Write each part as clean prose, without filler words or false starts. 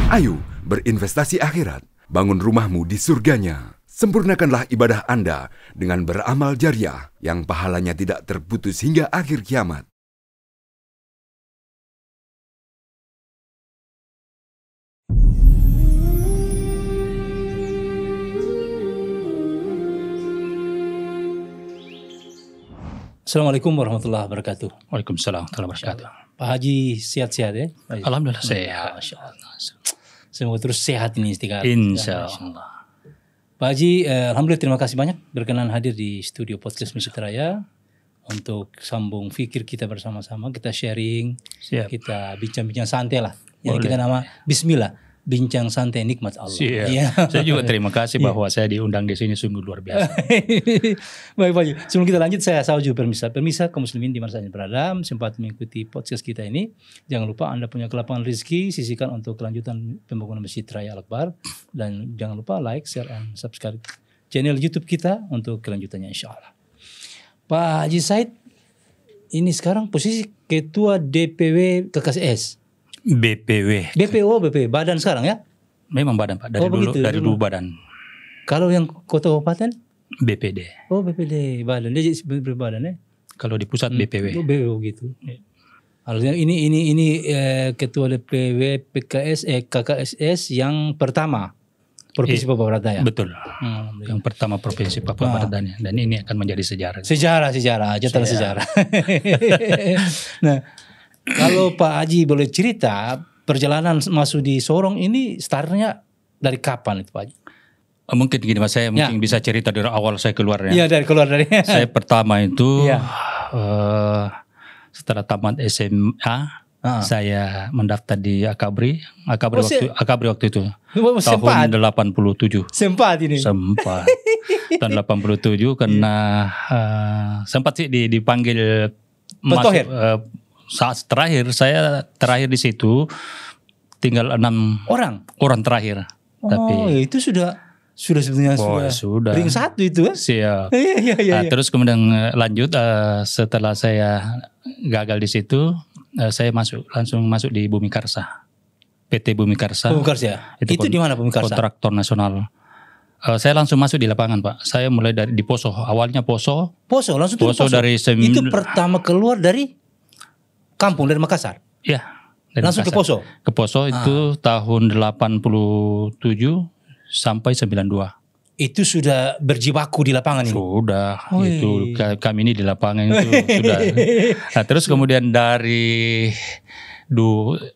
Ayo berinvestasi akhirat, bangun rumahmu di surganya. Sempurnakanlah ibadah Anda dengan beramal jariah yang pahalanya tidak terputus hingga akhir kiamat. Assalamualaikum warahmatullahi wabarakatuh. Waalaikumsalam warahmatullahi wabarakatuh. Pak Haji sehat-sehat ya? Alhamdulillah sehat. Masya Allah. Semoga terus sehat ini istiqamah. Insya Allah. Pak Haji, alhamdulillah terima kasih banyak berkenan hadir di studio podcast Masjid Raya untuk sambung fikir kita bersama-sama, kita sharing, Siap. kita bincang-bincang santai lah. Jadi Boleh. kita nama Bismillah, bincang santai nikmat Allah. Siap. Ya. Saya juga terima kasih bahwa saya diundang di sini, sungguh luar biasa. Baik Pak Haji, sebelum kita lanjut saya salju permisa kaum muslimin di mana saja berada, sempat mengikuti podcast kita ini. Jangan lupa Anda punya kelapangan rezeki, sisihkan untuk kelanjutan pembangunan Masjid Raya Al-Akbar, dan jangan lupa like, share, and subscribe channel YouTube kita untuk kelanjutannya insya Allah. Pak Haji Said ini sekarang posisi Ketua DPW KKSS. BPW. BPW badan sekarang ya? Memang badan Pak, dari dulu badan. Kalau yang kota kabupaten? BPD. Oh BPD badan, dia jadi badan ya? Kalau di pusat BPW. Oh, BPW gitu. Artinya ini ketua DPW KKSS yang pertama Provinsi Papua Barat Daya. Betul. Yang pertama Provinsi Papua Barat Daya, dan ini akan menjadi sejarah. Catatan sejarah. Nah, kalau Pak Haji boleh cerita perjalanan masuk di Sorong ini startnya dari kapan itu Pak Haji? Mungkin gini Mas, saya mungkin bisa cerita dari awal saya keluar ya. Iya, dari keluar dari. Saya pertama itu setelah tamat SMA saya mendaftar di Akabri waktu itu. Tahun 87. Sempat ini. Sempat. Tahun 87 karena sempat sih dipanggil masuk, saat saya terakhir di situ tinggal 6 orang terakhir. Tapi itu sudah sebetulnya sudah ring satu itu kan? Siap. Iya. Terus kemudian lanjut setelah saya gagal di situ, saya langsung masuk di Bumi Karsa. PT Bumi Karsa. Bumi Karsa. Itu di mana Bumi Karsa? Kontraktor nasional. Saya langsung masuk di lapangan Pak. Saya mulai dari di Poso. Awalnya Poso langsung Poso. Dari itu pertama keluar dari kampung, dari Makassar? Iya. Langsung Makassar. Ke Poso itu tahun 87 sampai 92. Itu sudah berjibaku di lapangan ini? Sudah. Itu kami ini di lapangan itu sudah. Nah, terus kemudian dari 92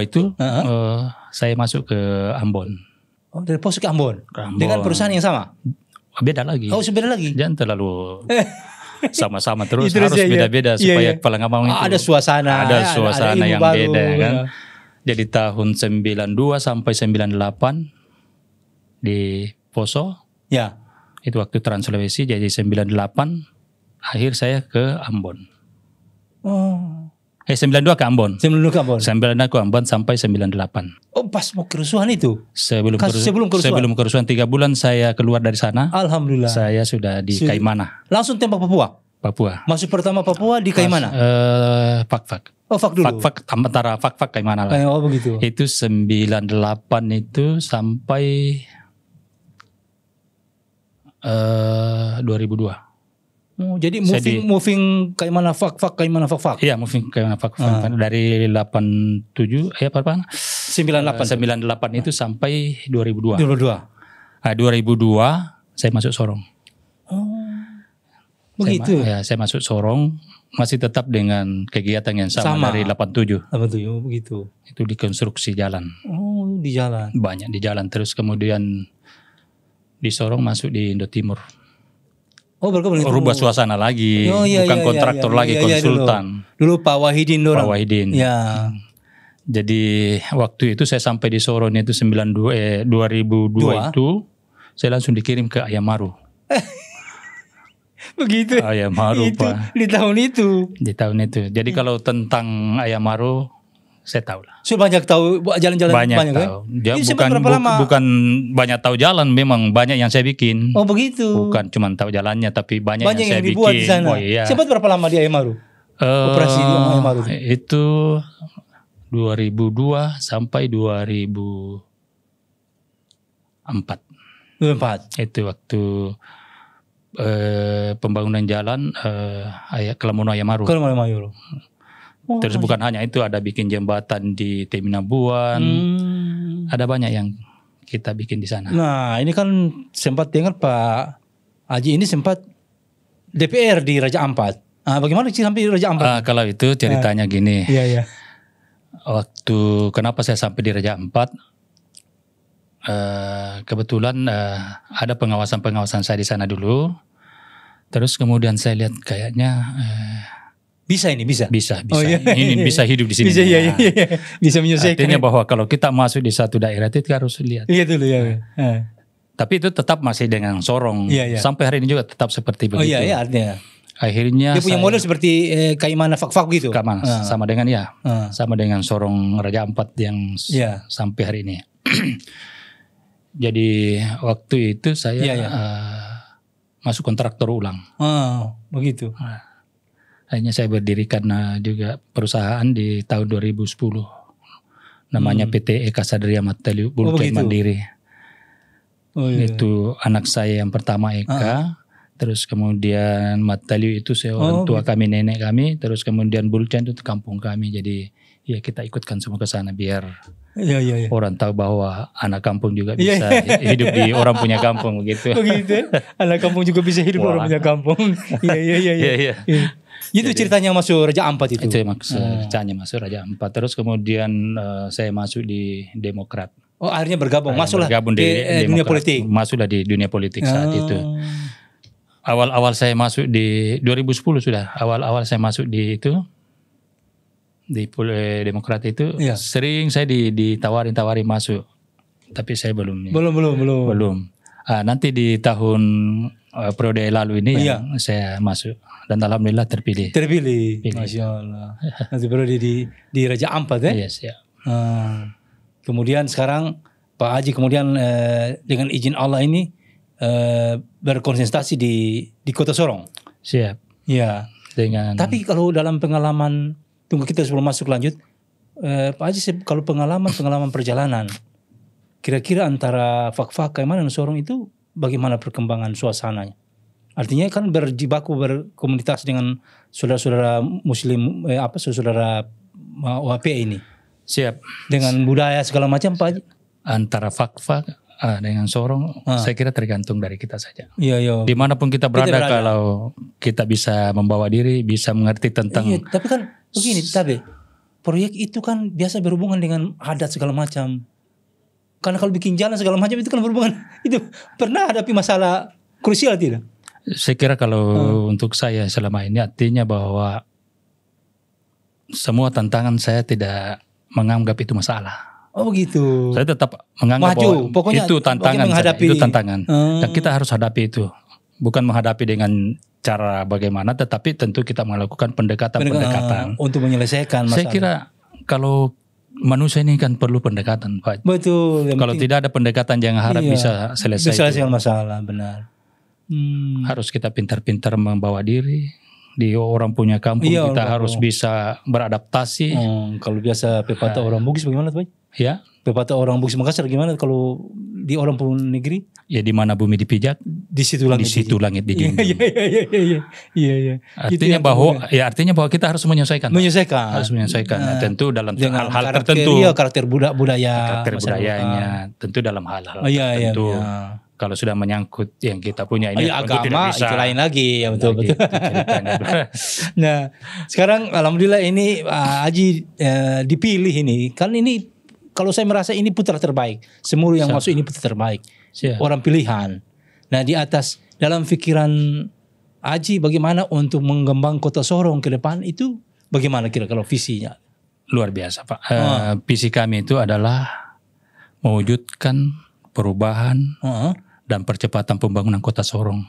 itu saya masuk ke Ambon. Oh, dari Poso ke Ambon. Dengan perusahaan yang sama? Beda lagi. Oh, beda lagi. Jangan terlalu sama-sama terus harus beda-beda supaya kepala ngomong itu ada suasana yang beda kan. Jadi tahun 92 sampai 98 di Poso. Ya. Itu waktu Trans Sulawesi. Jadi 98 akhir saya ke Ambon. 92 ke Ambon. 92 ke Ambon sampai 98. Oh, pas mau kerusuhan itu? Sebelum kerusuhan 3 bulan saya keluar dari sana. Alhamdulillah. Saya sudah di Kaimana. Langsung tembak Papua? Masuk pertama Papua di Kaimana? Fak-Fak. Oh, Fak dulu? Fak antara Fak-Fak Kaimana lah. Oh begitu. Itu 98 itu sampai 2002. Oh, jadi moving Kaimana Fak-Fak. Iya, moving Kaimana Fak-Fak. Dari 87 berapa? 98 itu sampai 2002. 2002 saya masuk Sorong. Oh. Begitu. Saya masuk Sorong, masih tetap dengan kegiatan yang sama. Dari 87. Begitu. Itu di konstruksi jalan. Oh, di jalan. Banyak di jalan. Terus kemudian di Sorong masuk di Indo Timur. Oh, rubah suasana lagi, bukan kontraktor lagi, konsultan. Dulu Pak Wahidin. Ya. Jadi waktu itu saya sampai di Sorong itu 2002 itu saya langsung dikirim ke Ayamaru. Begitu. Ayamaru itu, Pak. Di tahun itu. Jadi kalau tentang Ayamaru saya tahu lah. Sudah banyak tahu jalan-jalan banyak tahu. Bukan banyak tahu jalan, memang banyak yang saya bikin. Oh begitu. Bukan cuma tahu jalannya, tapi banyak yang saya dibuat bikin. Di sana. Oh, iya. Sempat berapa lama di Ayamaru? Operasi di Ayamaru. Itu 2002 sampai 2004. 2004. Itu waktu pembangunan jalan Kelamono Ayamaru. Kalau mau Mayuro. Terus bukan hanya itu, ada bikin jembatan di Teminabuan. Ada banyak yang kita bikin di sana. Nah, ini kan sempat dengar Pak Haji ini sempat DPR di Raja Ampat. Bagaimana sih sampai Raja Ampat? Kalau itu ceritanya gini. Iya. Waktu kenapa saya sampai di Raja Ampat? Kebetulan ada pengawasan saya di sana dulu. Terus kemudian saya lihat kayaknya bisa. Oh, iya. Ini bisa hidup di sini. Bisa, iya. Bisa menyelesaikan. Artinya bahwa kalau kita masuk di satu daerah itu kita harus lihat. Iya dulu ya. Tapi itu tetap masih dengan Sorong. Iya. Sampai hari ini juga tetap seperti begitu. Oh iya artinya. Akhirnya dia punya model seperti Kaimana Fak-Fak gitu. Sama dengan sama dengan Sorong Raja Ampat yang sampai hari ini. Jadi waktu itu saya masuk kontraktor ulang. Begitu. Akhirnya saya berdirikan juga perusahaan di tahun 2010. Namanya PT Eka Sadria Mataliu Bulken Mandiri. Itu anak saya yang pertama Eka. Terus kemudian Mataliu itu orang tua kami, nenek kami. Terus kemudian Bulken itu kampung kami. Jadi ya kita ikutkan semua ke sana biar orang tahu bahwa anak kampung juga bisa hidup di orang punya kampung begitu. Begitu. Anak kampung juga bisa hidup orang punya kampung. Iya. Itu jadi, ceritanya masuk Raja Ampat itu. Itu ceritanya masuk Raja Ampat. Terus kemudian saya masuk di Demokrat. Oh, akhirnya bergabung. Masuklah di dunia politik. Masuklah di dunia politik saat itu. Awal-awal saya masuk di 2010 sudah. Awal-awal saya masuk di itu. Di Demokrat itu sering saya ditawari masuk, tapi saya belum. Nanti di tahun periode lalu ini saya masuk dan alhamdulillah terpilih. Masya Allah. Nanti periode di Raja Ampat Yes. Kemudian sekarang Pak Haji dengan izin Allah ini berkonsentrasi di Kota Sorong. Siap. Iya. Tapi kalau dalam pengalaman, tunggu kita sebelum masuk lanjut, Pak Haji kalau pengalaman perjalanan, kira-kira antara Fak-Fak Kaimana dan Sorong itu bagaimana perkembangan suasananya? Artinya kan berjibaku berkomunitas dengan saudara-saudara Muslim, saudara OHP ini. Siap. Dengan budaya segala macam Pak Haji. Antara Fak-Fak dengan Sorong, saya kira tergantung dari kita saja. Iya. Dimanapun kita berada, kalau kita bisa membawa diri, bisa mengerti tentang. Iya, tapi kan begini, proyek itu kan biasa berhubungan dengan adat segala macam. Karena kalau bikin jalan segala macam itu kan berhubungan. Itu pernah hadapi masalah krusial tidak? Saya kira kalau untuk saya selama ini artinya bahwa semua tantangan saya tidak menganggap itu masalah. Oh begitu. Saya tetap menganggap bahwa itu tantangan. Itu tantangan. Dan kita harus hadapi itu. Bukan menghadapi dengan cara bagaimana, tetapi tentu kita melakukan pendekatan. Untuk menyelesaikan masalah. Saya kira kalau manusia ini kan perlu pendekatan, Pak. Betul. Kalau tidak ada pendekatan jangan harap bisa selesai masalah, benar. Harus kita pintar-pintar membawa diri. Di orang punya kampung kita harus bisa beradaptasi. Kalau biasa pepatah orang Bugis bagaimana Pak? Ya. Pepatah orang Bugis Makassar gimana kalau di orang pun negeri? Ya di mana bumi dipijak, di situ langit dijunjung. Iya. Artinya bahwa kita harus menyesuaikan. Harus menyesuaikan. Tentu dalam hal-hal tertentu. Karakter budayanya. Tentu dalam hal-hal tertentu. Kalau sudah menyangkut yang kita punya ini, agama itu lain lagi, ya betul. Nah, sekarang alhamdulillah ini Haji dipilih ini. Kan ini kalau saya merasa ini putra terbaik. Semua yang masuk ini putra terbaik. Orang pilihan. Nah, di atas dalam pikiran Haji bagaimana untuk mengembang Kota Sorong ke depan itu bagaimana kira kalau visinya? Luar biasa, Pak. Visi kami itu adalah mewujudkan perubahan dan percepatan pembangunan Kota Sorong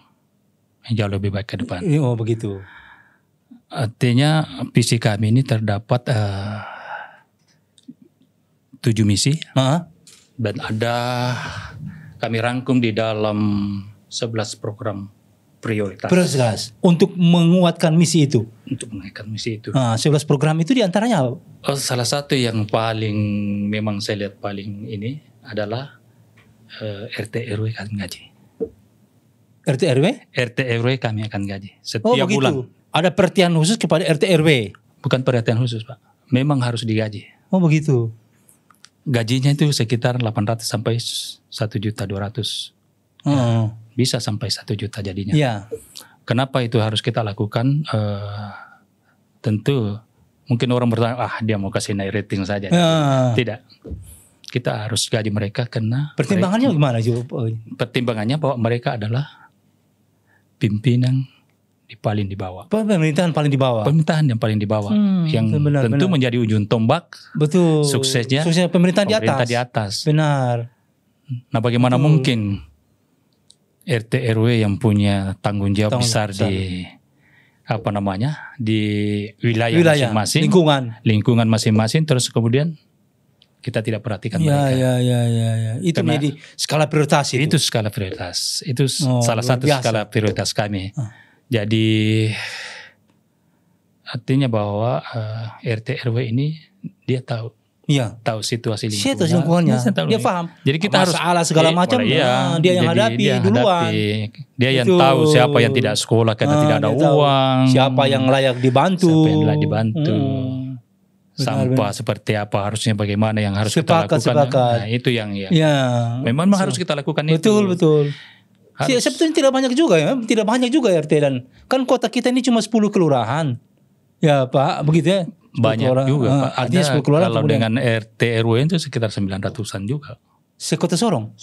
yang jauh lebih baik ke depan. Oh begitu. Artinya visi kami ini terdapat 7 misi dan ada kami rangkum di dalam 11 program prioritas untuk menguatkan misi itu. Untuk menguatkan misi itu. 11 program itu diantaranya apa? Salah satu yang paling memang saya lihat paling ini adalah RT RW kami gaji. RT RW? RT RW kami akan gaji setiap bulan. Ada perhatian khusus kepada RT RW? Bukan perhatian khusus, Pak. Memang harus digaji. Oh begitu. Gajinya itu sekitar 800 sampai 1.200.000. Bisa sampai 1 juta jadinya. Ya. Kenapa itu harus kita lakukan? Tentu mungkin orang bertanya, dia mau kasih naik rating saja. Tidak. Kita harus gaji mereka karena pertimbangannya gimana? Pertimbangannya bahwa mereka adalah pimpinan paling di bawah. Pemerintahan paling di bawah. Pemerintahan yang paling di bawah. Yang tentu menjadi ujung tombak. Betul. Suksesnya pemerintahan di atas. Benar. Nah, bagaimana mungkin RT RW yang punya tanggung jawab besar di di wilayah masing-masing, lingkungan masing-masing, terus kemudian kita tidak perhatikan mereka. Ya. Itu menjadi skala prioritas itu. Itu skala prioritas. Itu salah satu skala prioritas kami. Jadi artinya bahwa RT RW ini dia tahu. Iya. Tahu situasi lingkungannya. Dia paham. Jadi kita harus masalah segala macam. Dia yang hadapi duluan. Dia yang tahu siapa yang tidak sekolah karena tidak ada uang. Siapa yang layak dibantu. Sampah seperti apa harusnya, bagaimana yang harus kita lakukan. Nah, itu yang memang harus kita lakukan. Betul. Sebetulnya tidak banyak juga RT, dan kan kota kita ini cuma 10 kelurahan. Ya Pak, begitu ya. Banyak juga Pak. Artinya 10 kelurahan. Kalau dengan RT RW itu sekitar 900-an juga. Sekota Sorong.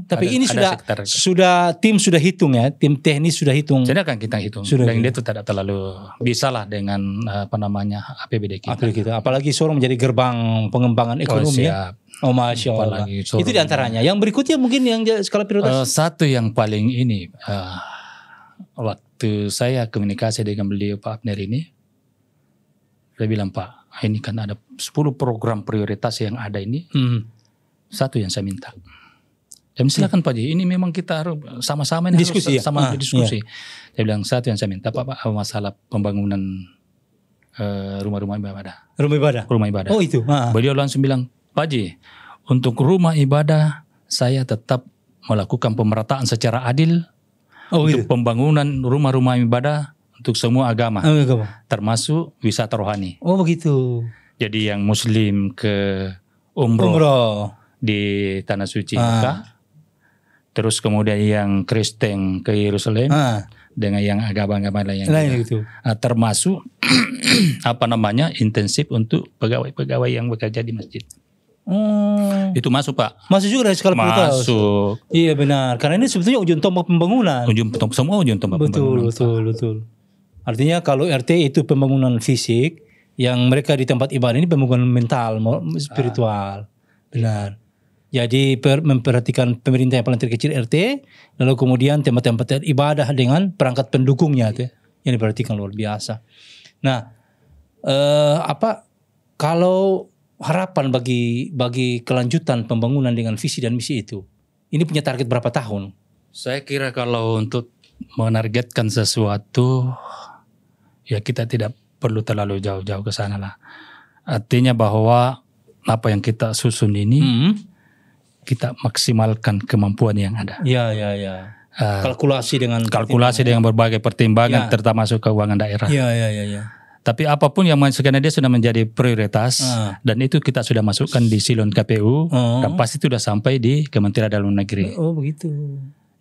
Tapi ini tim sudah hitung ya, tim teknis sudah hitung. Jadi akan kita hitung. Dan itu tidak terlalu bisa lah dengan APBD kita. Apalagi Sorong menjadi gerbang pengembangan ekonomi. Masya Allah. Itu diantaranya. Yang berikutnya mungkin yang skala prioritas. Satu yang paling ini, waktu saya komunikasi dengan beliau Pak Abner ini, saya bilang, Pak, ini kan ada 10 program prioritas yang ada ini. Satu yang saya minta. Dan silakan Pak Ji, ini memang kita harus sama-sama ini diskusi. Diskusi. Saya bilang, satu yang saya minta Pak, masalah pembangunan rumah-rumah ibadah. Rumah ibadah. Oh itu. Beliau langsung bilang, Pak Ji, untuk rumah ibadah saya tetap melakukan pemerataan secara adil untuk pembangunan rumah-rumah ibadah untuk semua agama, termasuk wisata rohani. Oh begitu. Jadi yang Muslim ke umroh di Tanah Suci Mekah. Terus kemudian yang Kristen ke Yerusalem dengan yang agama-agama lain gitu. Termasuk intensif untuk pegawai-pegawai yang bekerja di masjid. Itu masuk Pak. Masuk juga dari skala prioritas. Masuk. Iya benar. Karena ini sebetulnya ujung tombak pembangunan. Semua ujung tombak pembangunan. Betul. Artinya kalau RT itu pembangunan fisik, yang mereka di tempat ibadah ini pembangunan mental, spiritual. Benar. Jadi memperhatikan pemerintah yang paling terkecil RT, lalu kemudian tempat-tempat ibadah dengan perangkat pendukungnya itu yang diperhatikan luar biasa. Nah, kalau harapan bagi kelanjutan pembangunan dengan visi dan misi itu, ini punya target berapa tahun? Saya kira kalau untuk menargetkan sesuatu, ya kita tidak perlu terlalu jauh-jauh ke sana lah. Artinya bahwa apa yang kita susun ini kita maksimalkan kemampuan yang ada. Ya. Kalkulasi dengan berbagai pertimbangan, termasuk keuangan daerah. Ya. Tapi apapun yang karena dia sudah menjadi prioritas dan itu kita sudah masukkan di silon KPU dan pasti sudah sampai di Kementerian Dalam Negeri. Oh begitu.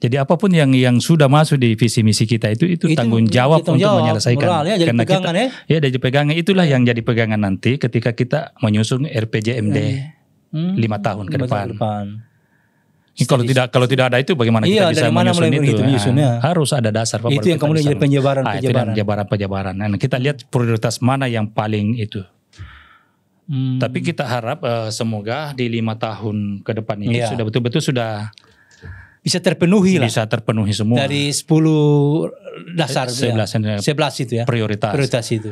Jadi apapun yang sudah masuk di visi misi kita itu tanggung jawab untuk menyelesaikan. Moral, ya, karena pegangan, kita jadi pegangan, itulah yang jadi pegangan nanti ketika kita menyusun RPJMD 5 tahun ke depan. Kalau tidak ada itu bagaimana kita bisa menyusun itu? Harus ada dasar. Itu yang kemudian jadi penjabaran. Nah, kita lihat prioritas mana yang paling itu. Tapi kita harap semoga di 5 tahun ke depan ini sudah betul-betul sudah bisa terpenuhi lah. Bisa terpenuhi semua. Dari 10 dasar 11 itu ya. Prioritas itu.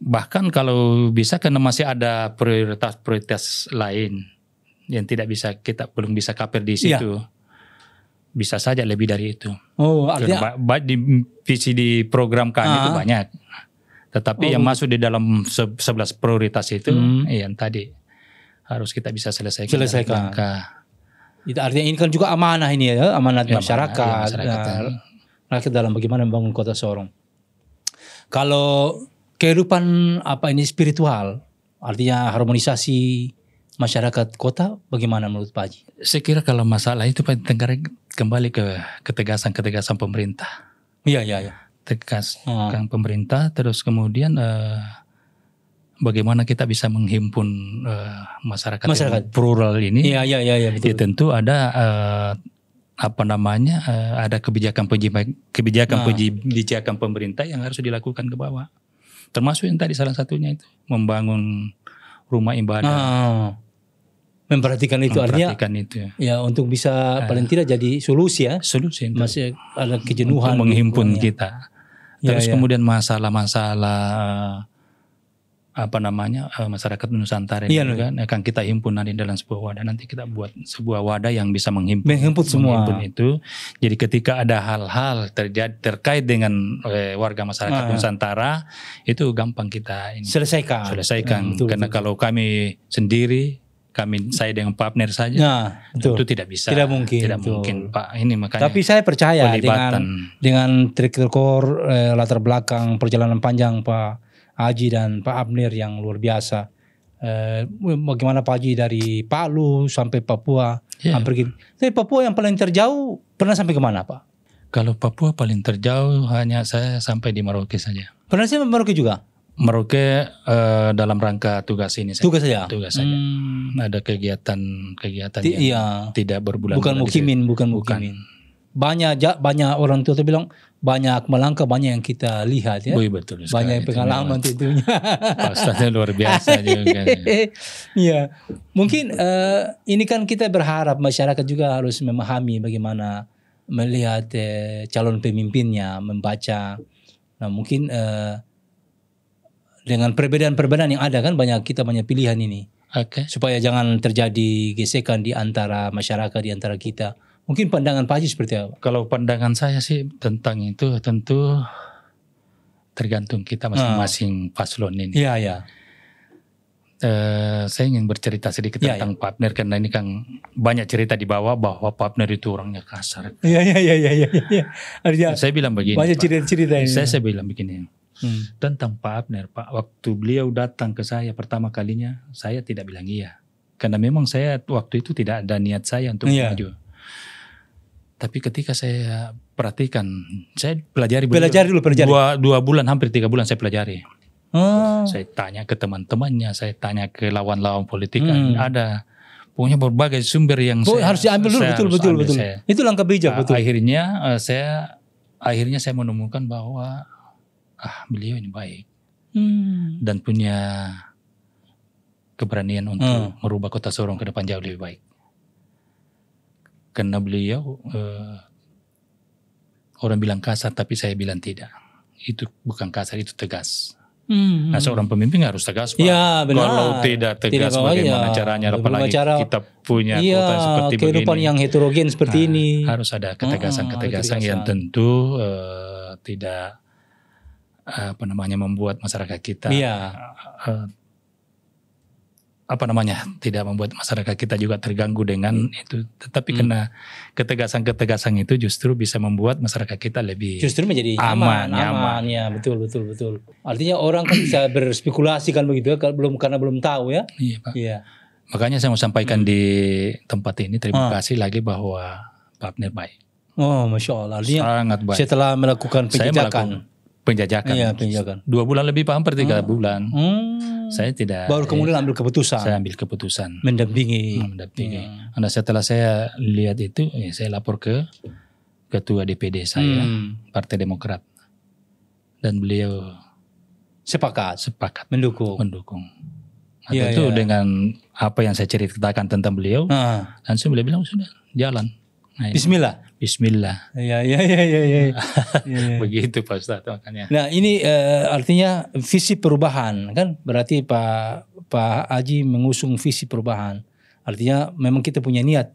Bahkan kalau bisa karena masih ada prioritas lain yang tidak bisa kita belum bisa cover di situ. bisa saja lebih dari itu. Oh, artinya Di visi di program kami itu banyak. Tetapi yang masuk di dalam 11 prioritas itu yang tadi harus kita bisa selesaikan. Itu artinya ini kan juga amanah ini ya, amanat masyarakat. Rakyat dalam bagaimana membangun kota Sorong. Kalau kehidupan spiritual, artinya harmonisasi masyarakat kota, bagaimana menurut Pak Haji? Saya kira kalau masalah itu Pak Tenggara kembali ke ketegasan pemerintah. Iya. Tegaskan pemerintah, terus kemudian bagaimana kita bisa menghimpun masyarakat yang plural ini. Iya, betul. Ya tentu ada ada kebijakan pemerintah yang harus dilakukan ke bawah. Termasuk yang tadi salah satunya itu membangun rumah ibadah. Memperhatikan itu artinya. Itu. Ya untuk bisa paling tidak jadi solusi ya. Solusi. Masih ada kejenuhan. Untuk menghimpun kita. Terus kemudian masalah-masalah masyarakat Nusantara ini kan akan kita himpun nanti dalam sebuah wadah. Nanti kita buat sebuah wadah yang bisa menghimpun semua itu. Jadi ketika ada hal-hal terkait dengan warga masyarakat Nusantara, itu gampang kita selesaikan. Karena kalau kami sendiri, saya dengan partner saja, itu tidak bisa. Tidak mungkin Pak. Ini makanya. Tapi saya percaya dengan track record latar belakang perjalanan panjang Pak Haji dan Pak Abner yang luar biasa. Bagaimana Pak Haji dari Palu sampai Papua, hampir gitu. Tapi Papua yang paling terjauh pernah sampai kemana Pak? Kalau Papua paling terjauh hanya saya sampai di Merauke saja. Pernah sih Merauke juga? Merauke dalam rangka tugas ini saja. Tugas saja. Ada kegiatan yang tidak berbulan-bulan. Bukan mukimin. Banyak orang tua bilang banyak melangkah, banyak yang kita lihat ya. Betul sekali. Banyak pengalaman tentunya. Pastinya luar biasa juga. Iya. Mungkin ini kan kita berharap masyarakat juga harus memahami bagaimana melihat calon pemimpinnya, membaca. Nah mungkin dengan perbedaan-perbedaan yang ada kan banyak pilihan ini. Supaya jangan terjadi gesekan di antara masyarakat, di antara kita. Mungkin pandangan Pak Haji seperti apa? Kalau pandangan saya sih tentang itu tentu tergantung kita masing-masing paslon ini. Iya. Saya ingin bercerita sedikit tentang partner karena ini kan banyak cerita di bawah bahwa partner itu orangnya kasar. Iya. Saya bilang begini. Banyak cerita ini. Saya bilang begini. Tentang Pak Abner, Pak, waktu beliau datang ke saya pertama kalinya, saya tidak bilang iya. Karena memang saya waktu itu tidak ada niat saya untuk maju. Tapi ketika saya perhatikan, saya pelajari dulu. 2 bulan, hampir 3 bulan saya pelajari. Saya tanya ke teman-temannya, saya tanya ke lawan-lawan politik, ada. Pokoknya berbagai sumber yang harus diambil dulu, betul. Itu langkah bijak, betul. Akhirnya saya menemukan bahwa beliau ini baik dan punya keberanian untuk merubah kota Sorong ke depan jauh lebih baik. Karena beliau orang bilang kasar, tapi saya bilang tidak. Itu bukan kasar, itu tegas. Nah seorang pemimpin harus tegas Pak. Ya, benar. Kalau tidak tegas bagaimana caranya? Apalagi kita punya kota seperti kehidupan begini. yang heterogen seperti ini. Harus ada ketegasan yang tentu tidak membuat masyarakat kita tidak membuat masyarakat kita juga terganggu dengan itu. Tetapi karena ketegasan itu justru bisa membuat masyarakat kita lebih justru menjadi nyaman. Ya, betul. Artinya orang kan bisa berspekulasi kan begitu ya, karena belum tahu ya. Iya Pak. Iya. Makanya saya mau sampaikan di tempat ini terima kasih lagi bahwa Pak Abner baik. Oh, Masya Allah. Artinya sangat baik. Setelah melakukan penjajakan. Iya, penjajakan. 2 bulan lebih Pak, hampir 3 bulan. Saya tidak. Baru kemudian ambil keputusan. Saya ambil keputusan. Mendampingi. Nah, setelah saya lihat itu, saya lapor ke ketua DPD saya, Partai Demokrat, dan beliau sepakat mendukung. Nah, tentu dengan apa yang saya ceritakan tentang beliau, langsung beliau bilang sudah jalan. Nah, Bismillah. Iya. Begitu Pak Ustadz makanya. Nah ini artinya visi perubahan kan, berarti Pak Haji mengusung visi perubahan. Artinya memang kita punya niat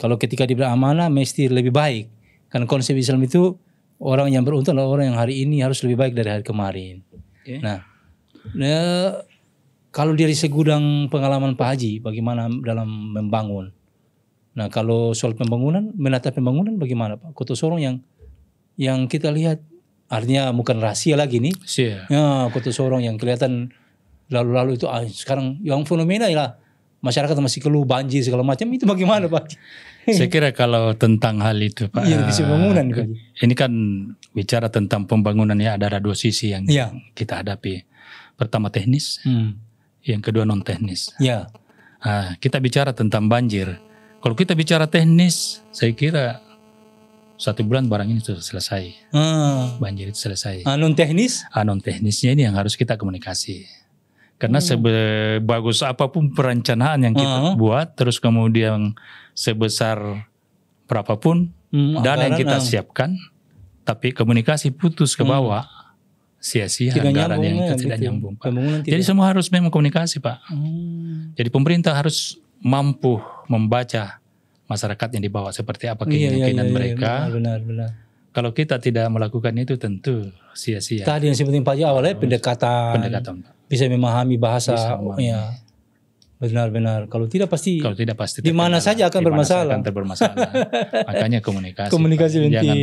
Kalau ketika diberi amanah mesti lebih baik. Karena konsep Islam itu orang yang beruntung adalah orang yang hari ini harus lebih baik dari hari kemarin. Okay. Nah, kalau dari segudang pengalaman Pak Haji, bagaimana dalam membangun? Nah, kalau soal pembangunan, menata pembangunan bagaimana Pak? Kota Sorong yang kita lihat, artinya bukan rahasia lagi nih. Ya, Kota Sorong yang kelihatan lalu-lalu itu sekarang yang fenomena ya masyarakat masih keluh banjir segala macam, itu bagaimana Pak? Saya kira kalau tentang hal itu Pak, iya, pembangunan ini kan bicara tentang pembangunan ya, ada dua sisi yang kita hadapi. Pertama teknis, yang kedua non teknis. Ya. Kita bicara tentang banjir. Kalau kita bicara teknis, saya kira 1 bulan barang ini sudah selesai. Banjir itu selesai. Non teknis? Non teknisnya ini yang harus kita komunikasi. Karena sebagus apapun perencanaan yang kita buat, terus kemudian sebesar berapapun dana yang kita siapkan, tapi komunikasi putus ke bawah, sia-sia anggaran yang tidak nyambung. Jadi semua harus memang komunikasi Pak. Jadi pemerintah harus mampu membaca masyarakat yang dibawa seperti apa keinginan mereka. Benar. Kalau kita tidak melakukan itu tentu sia-sia. Tadi yang penting Pak awalnya pendekatan. Bisa memahami bahasa. Ya. Benar. Kalau tidak pasti di mana saja akan bermasalah. Makanya komunikasi. Komunikasi penting. Jangan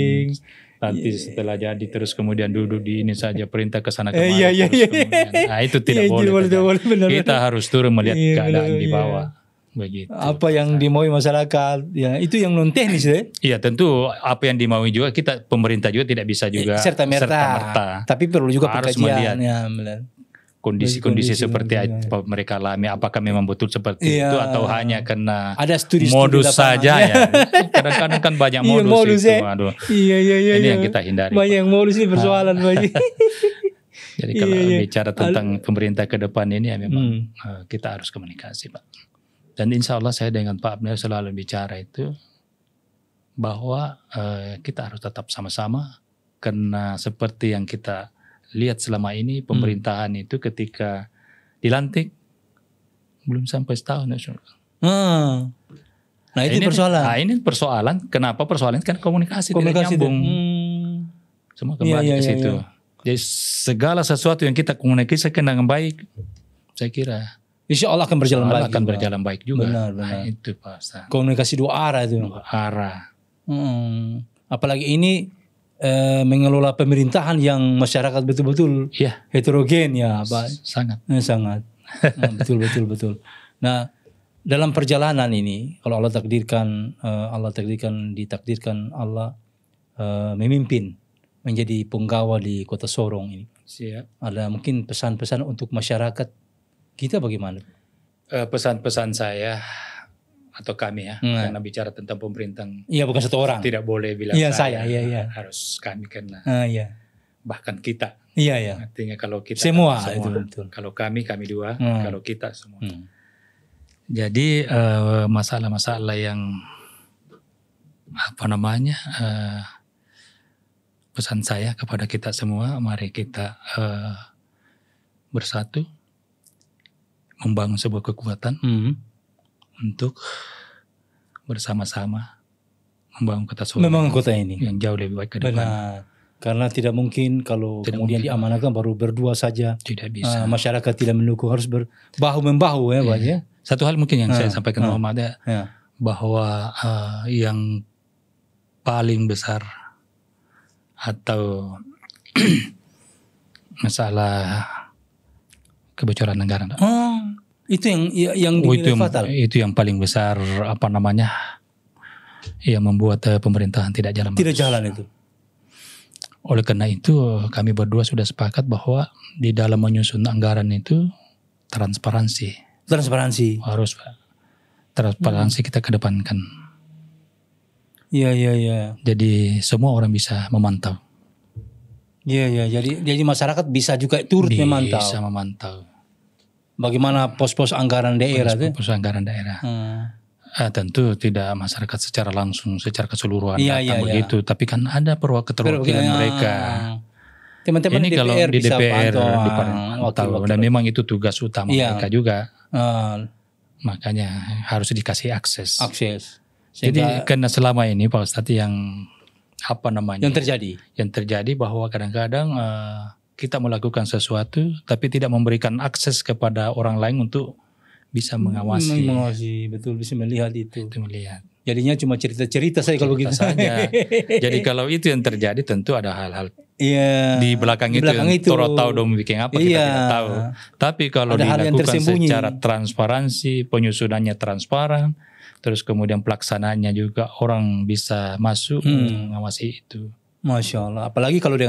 nanti setelah jadi terus kemudian duduk di ini saja, perintah ke sana kemari. Nah, itu tidak boleh. Kita harus turun melihat keadaan di bawah. Begitu. Apa yang dimaui masyarakat, ya itu yang non teknis ya. Iya, tentu apa yang dimaui juga kita pemerintah juga tidak bisa juga serta merta. Tapi perlu juga harus pengkajian melihat kondisi seperti apa mereka alami, apakah memang betul seperti itu atau hanya karena ada modus saja ya. Kadang-kadang kan banyak modus itu. Aduh. Iya. Ini yang kita hindari. Banyak yang modus ini persoalan banyak. Jadi kalau bicara tentang pemerintah ke depan ini ya memang kita harus komunikasi Pak. Dan insya Allah saya dengan Pak Abner selalu bicara itu bahwa kita harus tetap sama-sama, karena seperti yang kita lihat selama ini pemerintahan itu ketika dilantik belum sampai setahun. Nah itu persoalan. Ini persoalan. Kenapa persoalan? Kan komunikasi tidak nyambung. Semua kembali ke situ. Jadi segala sesuatu yang kita komunikasikan dengan baik, saya kira Insya Allah akan berjalan baik juga. Benar. Nah, itu Pak. Komunikasi 2 arah itu. 2 arah. Apalagi ini mengelola pemerintahan yang masyarakat betul-betul heterogen ya Pak. Sangat. Betul. Nah dalam perjalanan ini kalau Allah takdirkan ditakdirkan Allah memimpin menjadi penggawa di Kota Sorong ini. Siap. Ada mungkin pesan-pesan untuk masyarakat kita bagaimana? Pesan-pesan saya atau kami ya, karena bicara tentang pemerintahan. Iya, bukan satu orang. Tidak boleh bilang saya. Harus kami karena bahkan kita. Iya. Artinya kalau kita semua. Itu betul. Kalau kami 2, kalau kita semua. Jadi masalah-masalah yang pesan saya kepada kita semua, mari kita bersatu, membangun sebuah kekuatan untuk bersama-sama membangun kota Sorong. Membangun kota ini yang jauh lebih baik ke depan. Benar. Karena tidak mungkin kalau kemudian diamanahkan baru berdua saja. Tidak bisa. Masyarakat tidak mendukung, harus bahu-membahu ya Pak ya. Satu hal mungkin yang saya sampaikan Muhammad bahwa yang paling besar atau masalah kebocoran anggaran. Itu yang dinilai fatal. Itu yang paling besar yang membuat pemerintahan tidak jalan. Tidak jalan itu. Oleh karena itu kami berdua sudah sepakat bahwa di dalam menyusun anggaran itu transparansi. Harus Pak. Transparansi kita kedepankan. Iya. Jadi semua orang bisa memantau. Iya. Jadi masyarakat bisa juga turut memantau. Bisa memantau. Bagaimana pos-pos anggaran daerah? Pos anggaran daerah. Tentu tidak masyarakat secara langsung, secara keseluruhan datang begitu. Tapi kan ada keterwakilan mereka. Teman-teman ini DPR kalau di DPR dipantau. Dan memang itu tugas utama mereka juga. Makanya harus dikasih akses. Jadi karena selama ini Pak Ustadz yang apa namanya? Yang terjadi bahwa kadang-kadang kita melakukan sesuatu tapi tidak memberikan akses kepada orang lain untuk bisa mengawasi. Betul, bisa melihat itu. Melihat. Jadinya cuma cerita-cerita saya kalau begitu saja. Jadi kalau itu yang terjadi tentu ada hal-hal di belakang itu yang Toro tahu dong bikin apa kita tidak tahu. Tapi kalau dilakukan secara transparansi, penyusunannya transparan, terus kemudian pelaksanaannya juga orang bisa masuk mengawasi itu. Masya Allah. Apalagi kalau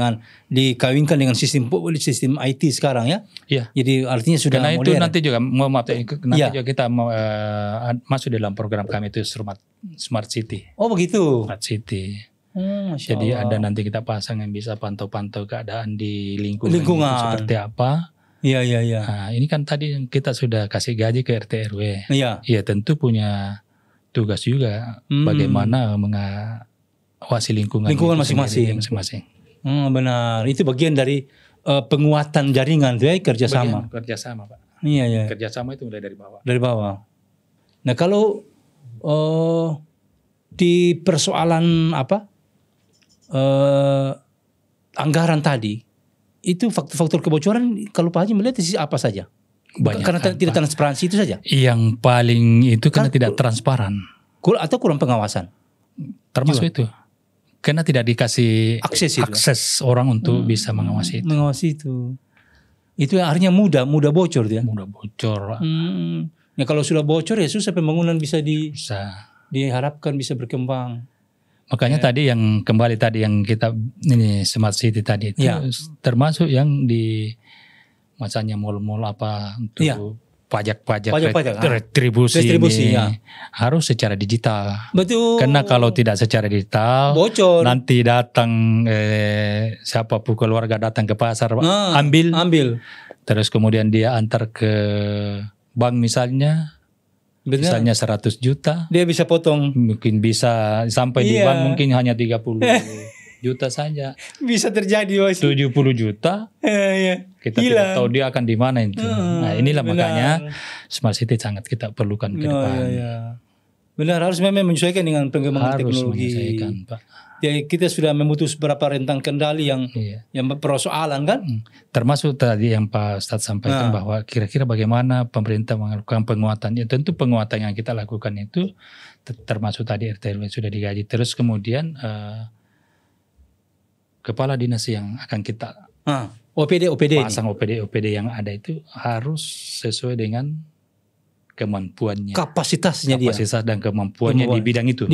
dikawinkan dengan sistem IT sekarang ya. Iya. Jadi artinya sudah karena modern. Itu nanti juga juga kita masuk dalam program kami itu Smart City. Oh begitu. Smart City. Masya Jadi Allah. ada nanti kita pasang yang bisa pantau-pantau keadaan di lingkungan. Itu seperti apa. Iya. Nah, ini kan tadi kita sudah kasih gaji ke RT RW. Iya. Iya tentu punya tugas juga bagaimana mengawasi lingkungan masing-masing. Benar, itu bagian dari penguatan jaringan tuh ya, kerjasama. Kerjasama Pak. Iya. Kerjasama itu mulai dari bawah. Dari bawah. Nah kalau di persoalan anggaran tadi, itu faktor-faktor kebocoran kalau Pak Haji melihat sisi apa saja? Banyak karena tidak transparansi itu saja. Yang paling itu karena tidak transparan. Atau kurang pengawasan. Termasuk itu. Karena tidak dikasih akses orang untuk bisa mengawasi itu. Mengawasi itu. Itu yang akhirnya mudah bocor ya. Mudah bocor. Ya kalau sudah bocor ya susah pembangunan bisa diharapkan bisa berkembang. Makanya tadi yang kembali tadi yang kita ini Smart City tadi itu termasuk yang di masanya mall-mall apa untuk pajak retribusi ini harus secara digital. Betul. Karena kalau tidak secara digital, bocor. Nanti datang siapa keluarga datang ke pasar ambil. Terus kemudian dia antar ke bank misalnya. Benar. Misalnya 100 juta. Dia bisa potong. Mungkin bisa sampai di bank mungkin hanya 30 juta saja. Bisa terjadi. 70 juta. Kita tidak tahu dia akan di mana itu. Nah inilah makanya Smart City sangat kita perlukan ke depan. Benar, harus memang menyesuaikan dengan pengembangan teknologi. Pak. Ya, kita sudah memutus beberapa rentang kendali yang persoalan kan. Termasuk tadi yang Pak Ustadz sampaikan bahwa kira-kira bagaimana pemerintah melakukan penguatan. Ya, tentu penguatan yang kita lakukan itu termasuk tadi RT RW sudah digaji. Terus kemudian kepala dinas yang akan kita OPD pasang OPD yang ada itu harus sesuai dengan kemampuannya, kapasitas dan kemampuannya di bidang itu.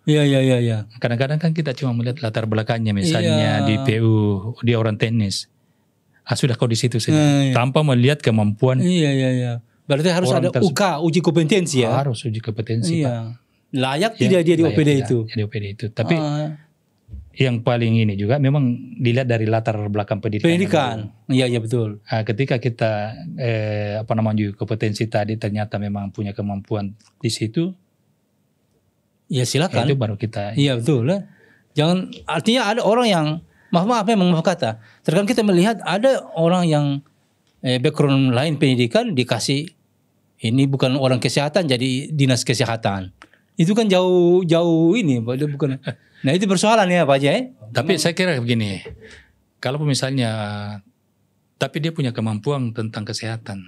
Iya. Kadang-kadang kan kita cuma melihat latar belakangnya, misalnya di PU dia orang teknis, sudah kau di situ saja, tanpa melihat kemampuan. Iya. Berarti harus ada uji kompetensi ya. Harus uji kompetensi. Iya. Layak tidak dia di OPD itu. Di OPD itu. Tapi yang paling ini juga memang dilihat dari latar belakang pendidikan. Iya betul. Ketika kita kompetensi tadi ternyata memang punya kemampuan di situ, ya silakan. Itu baru kita. Iya betul. Jangan artinya ada orang yang maaf kata. Terkadang kita melihat ada orang yang background lain pendidikan dikasih ini bukan orang kesehatan jadi dinas kesehatan. Itu kan jauh ini bukan. Nah itu persoalan ya Pak Haji. Tapi saya kira begini, kalau misalnya, tapi dia punya kemampuan tentang kesehatan.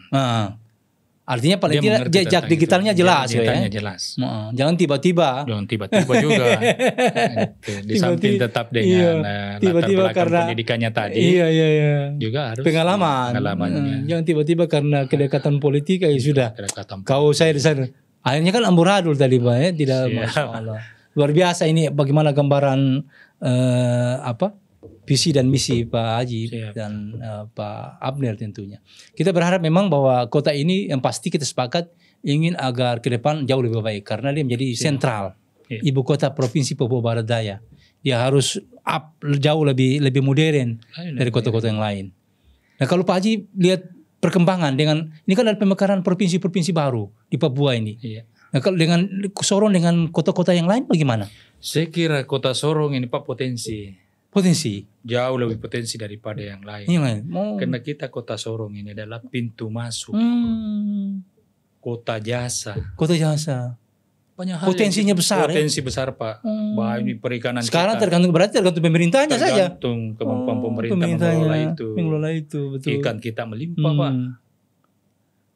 Artinya paling tidak jejak digitalnya jelas ya. Jelas. Jangan tiba-tiba juga. Di samping tetap dengan latar belakang pendidikannya tadi. Iya. Juga harus pengalamannya. Jangan tiba-tiba karena kedekatan politik sudah. Kau saya di sana. Akhirnya kan amburadul tadi Pak ya, tidak masalah. Luar biasa ini bagaimana gambaran visi dan misi Pak Haji dan Pak Abner tentunya. Kita berharap memang bahwa kota ini yang pasti kita sepakat ingin agar ke depan jauh lebih baik karena dia menjadi sentral ibu kota provinsi Papua Barat Daya. Dia harus jauh lebih modern dari kota-kota yang lain. Nah kalau Pak Haji lihat perkembangan dengan ini kan ada pemekaran provinsi-provinsi baru di Papua ini. Nah, kalau dengan Sorong dengan kota-kota yang lain bagaimana? Saya kira kota Sorong ini Pak potensi jauh lebih potensi daripada yang lain. Karena kita kota Sorong ini adalah pintu masuk kota jasa. banyak hal Potensinya besar, potensi besar Pak. Bahwa ini perikanan Sekarang kita tergantung pemerintahnya saja. tergantung kemampuan pemerintah mengelola itu, betul. Ikan kita melimpah Pak.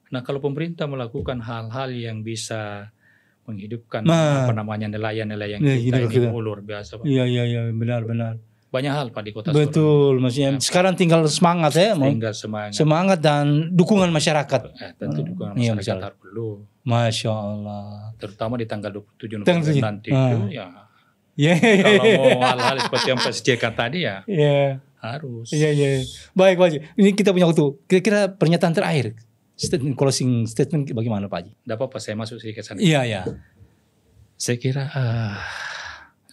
Nah kalau pemerintah melakukan hal-hal yang bisa menghidupkan nelayan-nelayan kita ini luar biasa Pak. Iya, benar. Banyak hal Pak di Kota Sorong. Betul, maksudnya sekarang tinggal semangat ya, tinggal semangat dan dukungan masyarakat. Tentu dukungan masyarakat harus perlu. Masya Allah. Terutama di tanggal 27 November nanti itu ya. Kalau mau hal-hal seperti yang Pak Jeka tadi ya. Harus. Iya. Baik Pak Haji. Ini kita punya waktu. Kira-kira pernyataan terakhir. Closing statement bagaimana Pak Haji? Tidak apa-apa saya masuk sedikit sana. Iya. Saya kira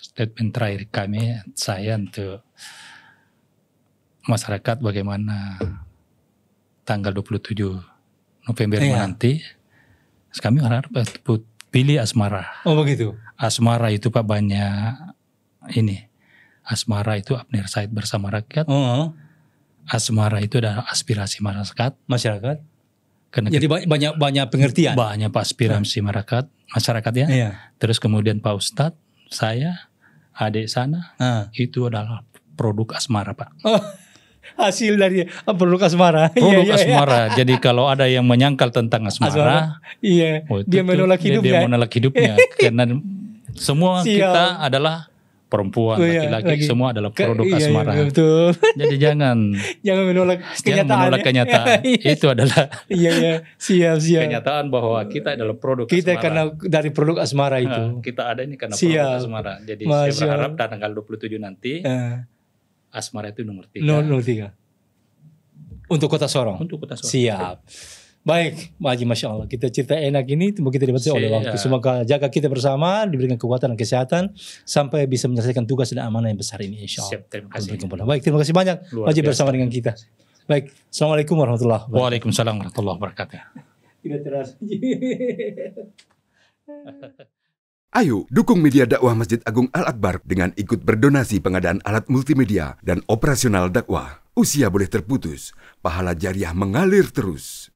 statement terakhir saya untuk masyarakat bagaimana tanggal 27 November nanti kami harap pilih asmara. Oh begitu. Asmara itu Pak banyak ini. Asmara itu Abner Said bersama rakyat. Asmara itu adalah aspirasi masyarakat. Karena jadi banyak pengertian. Banyak aspirasi masyarakat ya. Iya. Terus kemudian Pak Ustadz, saya, adik sana, itu adalah produk asmara Pak. Hasil dari produk asmara. Produk asmara. Jadi kalau ada yang menyangkal tentang asmara, dia menolak hidupnya. Dia menolak hidupnya. Karena semua kita adalah perempuan, laki-laki, semua adalah produk asmara. Betul. Jadi jangan menolak kenyataan. Itu adalah siap. Kenyataan bahwa kita adalah produk kita asmara. karena dari produk asmara itu. Kita ada ini karena produk asmara. Jadi saya berharap tanggal 27 nanti asmara itu nomor 3. Nomor 3. Untuk Kota Sorong. Siap. Baik, Pak Haji, Masya Allah. Kita cerita enak ini, semoga kita dibatasi oleh waktu. Semoga jaga kita bersama, diberikan kekuatan dan kesehatan, sampai bisa menyelesaikan tugas dan amanah yang besar ini, insya Allah. Terima kasih. Baik, terima kasih banyak, Pak Haji, bersama dengan kita. Baik, Assalamualaikum warahmatullahi wabarakatuh. Waalaikumsalam warahmatullahi wabarakatuh. Tidak terasa. Ayo, dukung media dakwah Masjid Agung Al-Akbar dengan ikut berdonasi pengadaan alat multimedia dan operasional dakwah. Usia boleh terputus, pahala jariah mengalir terus.